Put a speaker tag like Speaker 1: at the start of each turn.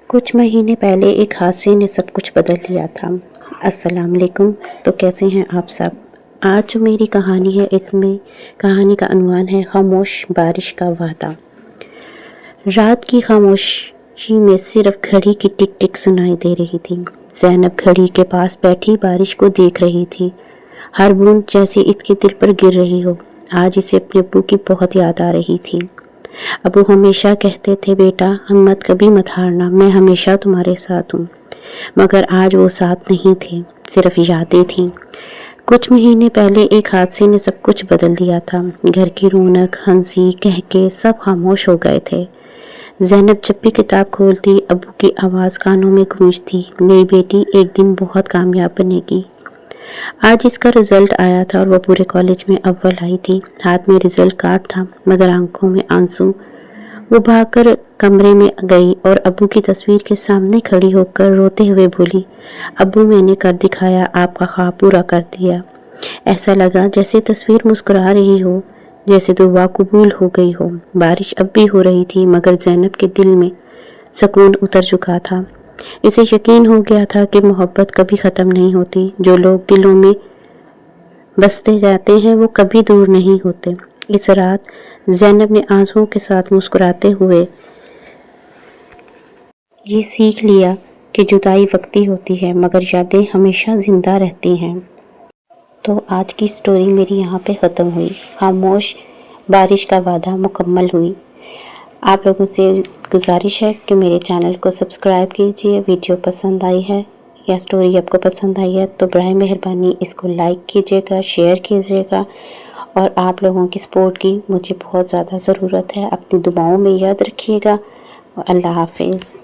Speaker 1: کچھ مہینے پہلے ایک حادثے نے سب کچھ بدل دیا تھا۔ السلام علیکم، تو کیسے ہیں آپ سب؟ آج جو میری کہانی ہے، اس میں کہانی کا عنوان ہے خاموش بارش کا وعدہ۔ رات کی خاموشی میں صرف گھڑی کی ٹک ٹک سنائی دے رہی تھی۔ زینب گھڑی کے پاس بیٹھی بارش کو دیکھ رہی تھی، ہر بوند جیسے اس کے دل پر گر رہی ہو۔ آج اسے اپنے ابو کی بہت یاد آ رہی تھی۔ ابو ہمیشہ کہتے تھے، بیٹا ہمت کبھی مت ہارنا، میں ہمیشہ تمہارے ساتھ ہوں۔ مگر آج وہ ساتھ نہیں تھے، صرف یادیں تھیں۔ کچھ مہینے پہلے ایک حادثے نے سب کچھ بدل دیا تھا۔ گھر کی رونق، ہنسی، کہکے سب خاموش ہو گئے تھے۔ زینب جب بھی کتاب کھولتی، ابو کی آواز کانوں میں گونجتی، میری بیٹی ایک دن بہت کامیاب بنے گی۔ آج اس کا رزلٹ آیا تھا اور وہ پورے کالج میں اول آئی تھی۔ ہاتھ میں رزلٹ کارڈ تھا، مگر آنکھوں میں آنسو۔ وہ بھاگ کر کمرے میں گئی اور ابو کی تصویر کے سامنے کھڑی ہو کر روتے ہوئے بولی، ابو میں نے کر دکھایا، آپ کا خواب پورا کر دیا۔ ایسا لگا جیسے تصویر مسکرا رہی ہو، جیسے دعا قبول ہو گئی ہو۔ بارش اب بھی ہو رہی تھی، مگر زینب کے دل میں سکون اتر چکا تھا۔ اسے یقین ہو گیا تھا کہ محبت کبھی ختم نہیں ہوتی، جو لوگ دلوں میں بستے جاتے ہیں وہ کبھی دور نہیں ہوتے۔ اس رات زینب نے آنسوؤں کے ساتھ مسکراتے ہوئے یہ سیکھ لیا کہ جدائی وقتی ہوتی ہے، مگر یادیں ہمیشہ زندہ رہتی ہیں۔ تو آج کی سٹوری میری یہاں پہ ختم ہوئی۔ خاموش بارش کا وعدہ مکمل ہوئی۔ آپ لوگوں سے گزارش ہے کہ میرے چینل کو سبسکرائب کیجئے۔ ویڈیو پسند آئی ہے یا سٹوری آپ کو پسند آئی ہے تو برائے مہربانی اس کو لائک کیجئے گا، شیئر کیجئے گا، اور آپ لوگوں کی سپورٹ کی مجھے بہت زیادہ ضرورت ہے۔ اپنی دعاؤں میں یاد رکھیے گا۔ اللہ حافظ۔